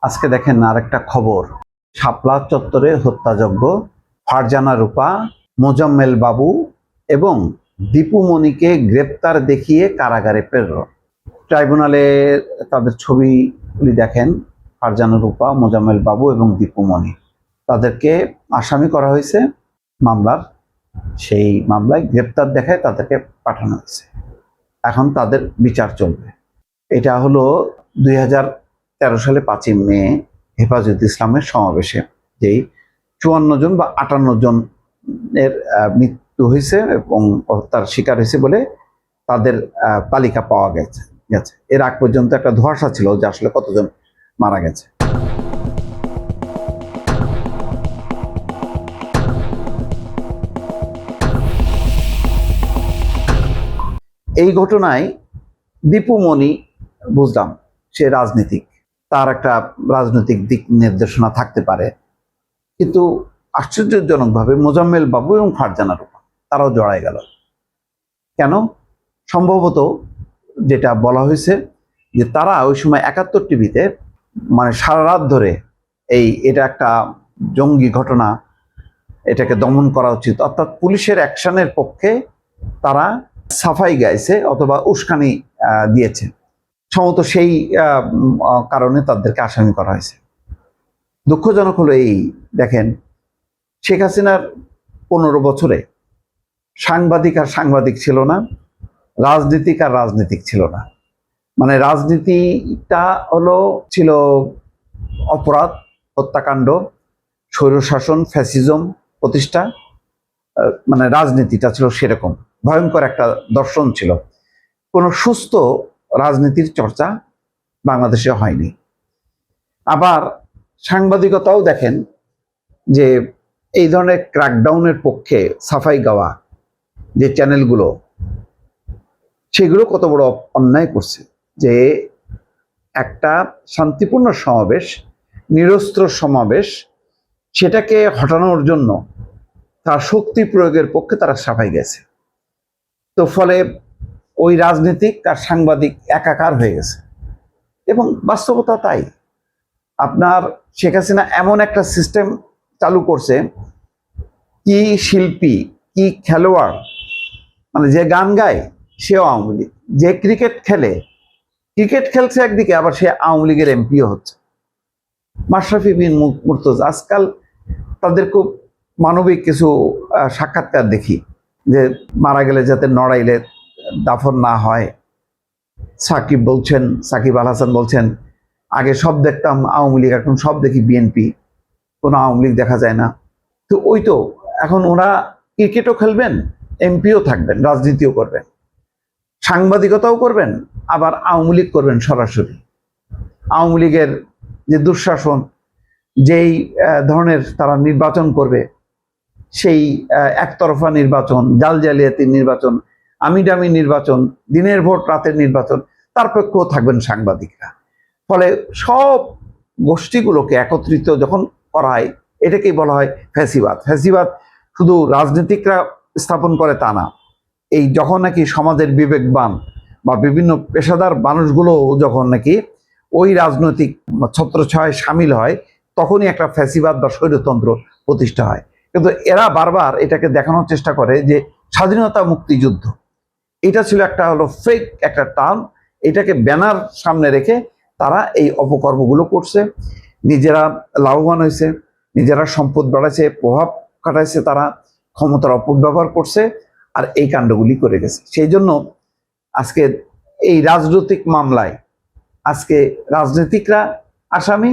আজকে দেখেন আরেকটা খবর, শাপলা চত্বরে হত্যাযজ্ঞ, ফারজানা রূপা, মোজাম্মেল বাবু এবং দীপু মনিকে গ্রেপ্তার দেখিয়ে কারাগারে প্রেরণ। ট্রাইব্যুনালে তাদের ছবিগুলি দেখেন, ফারজানা রূপা, মোজাম্মেল বাবু এবং দীপু মনি, তাদেরকে আসামি করা হয়েছে মামলার। সেই মামলায় গ্রেপ্তার দেখায় তাদেরকে পাঠানো হয়েছে। এখন তাদের বিচার চলবে। এটা হলো 2013 সালে 5ই মে হেফাজত ইসলামের সমাবেশে যেই 54 জন বা 58 জনের মৃত্যু হয়েছে এবং হত্যার শিকার হয়েছে বলে তাদের তালিকা পাওয়া গেছে। এর আগ পর্যন্ত একটা ধোঁয়াশা ছিল যে আসলে কতজন মারা গেছে। এই ঘটনায় দীপু মনি বুঝলাম সে রাজনীতিক, তার একটা রাজনৈতিক দিক নির্দেশনা থাকতে পারে, কিন্তু আশ্চর্যজনকভাবে মোজাম্মেল বাবু এবং ফারজানা রূপা তারাও জড়ায় গেল কেন? সম্ভবত যেটা বলা হয়েছে যে তারা ওই সময় 71 টিভিতে মানে সারা রাত ধরে এটা একটা জঙ্গি ঘটনা, এটাকে দমন করা উচিত, অর্থাৎ পুলিশের অ্যাকশনের পক্ষে তারা সাফাই গাইছে অথবা উস্কানি দিয়েছে। সম্ভবত সেই কারণে তাদেরকে আসামি করা হয়েছে। দুঃখজনক হলো দেখেন, শেখ হাসিনার 15 বছরে সাংবাদিক আর সাংবাদিক ছিল না, রাজনীতিক আর রাজনীতিক ছিল না। মানে রাজনীতিটা ছিল অপরাধ, হত্যাকাণ্ড, স্বৈরশাসন, ফ্যাসিজম প্রতিষ্ঠা, মানে রাজনীতিটা ছিল সেরকম ভয়ঙ্কর একটা দর্শন ছিল। কোনো সুস্থ রাজনীতির চর্চা বাংলাদেশে হয়নি। আবার সাংবাদিকতাও দেখেন যে এই ধরনের ক্র্যাকডাউনের পক্ষে সাফাই গাওয়া যে চ্যানেলগুলো, সেগুলো কত বড় অন্যায় করছে যে একটা শান্তিপূর্ণ সমাবেশ, নিরস্ত্র সমাবেশ, সেটাকে হটানোর জন্য তার শক্তি প্রয়োগের পক্ষে তারা সাফাই গেছে। তো ফলে ওই রাজনীতিক আর সাংবাদিক একাকার হয়ে গেছে এবং বাস্তবতা তাই। আপনার শেখ হাসিনা এমন একটা সিস্টেম চালু করছে, কি শিল্পী, কি খেলোয়াড়, মানে যে গান গায় সেও আওয়ামী লীগ, যে ক্রিকেট খেলছে একদিকে, আবার সে আওয়ামী লীগের এমপিও হচ্ছে। মাশরাফি বিন মুর্তজা, আজকাল তাদের খুব মানবিক কিছু সাক্ষাৎকার দেখি যে মারা গেলে যাতে নড়াইলে দাফন না হয়। সাকিব আল হাসান বলছেন, আগে সব দেখতাম আওয়ামী লীগ, এখন সব দেখি বিএনপি, কোনো আওয়ামী লীগ দেখা যায় না। তো এখন ওরা ক্রিকেটও খেলবেন, এমপিও থাকবেন, রাজনীতিও করবেন, সাংবাদিকতাও করবেন, আবার আওয়ামী লীগ করবেন সরাসরি। আওয়ামী লীগের যে দুঃশাসন, যেই ধরনের তারা নির্বাচন করবে, সেই একতরফা নির্বাচন, জালিয়াতির নির্বাচন, আমিডামি নির্বাচন, দিনের ভোট রাতের নির্বাচন, তার পক্ষেও থাকবেন সাংবাদিকরা। ফলে সব গোষ্ঠীগুলোকে একত্রিত যখন করা হয়, এটাকেই বলা হয় ফ্যাসিবাদ। ফ্যাসিবাদ শুধু রাজনীতিকরা স্থাপন করে তা না, যখন নাকি সমাজের বিবেকবান বা বিভিন্ন পেশাদার মানুষগুলো যখন নাকি ওই রাজনৈতিক ছত্রছায়ায় সামিল হয়, তখনই একটা ফ্যাসিবাদ বা স্বৈরতন্ত্র প্রতিষ্ঠা হয়। কিন্তু এরা বারবার এটাকে দেখানোর চেষ্টা করে যে স্বাধীনতা মুক্তিযুদ্ধ, এটা ছিল একটা ফেক একটা টার্ম, এটাকে ব্যানার সামনে রেখে তারা এই অপকর্মগুলো করছে। নিজেরা লাভবান হয়েছে, নিজেরা সম্পদ বাড়াইছে, প্রভাব খাটাইছে, তারা ক্ষমতার অপব্যবহার করছে আর এই কাণ্ডগুলি করে গেছে। সেই জন্য আজকে এই রাজনৈতিক মামলায় আজকে রাজনীতিকরা আসামি,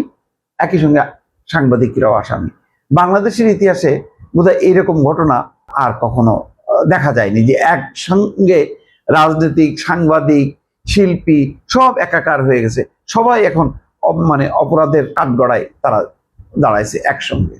একই সঙ্গে সাংবাদিকরাও আসামি। বাংলাদেশের ইতিহাসে বোধহয় এইরকম ঘটনা আর কখনো দেখা যায়নি যে একসঙ্গে রাজনীতিক, সাংবাদিক, শিল্পী সব একাকার হয়ে গেছে। সবাই এখন মানে অপরাধের কাঠগড়ায় তারা দাঁড়াইছে একসঙ্গে।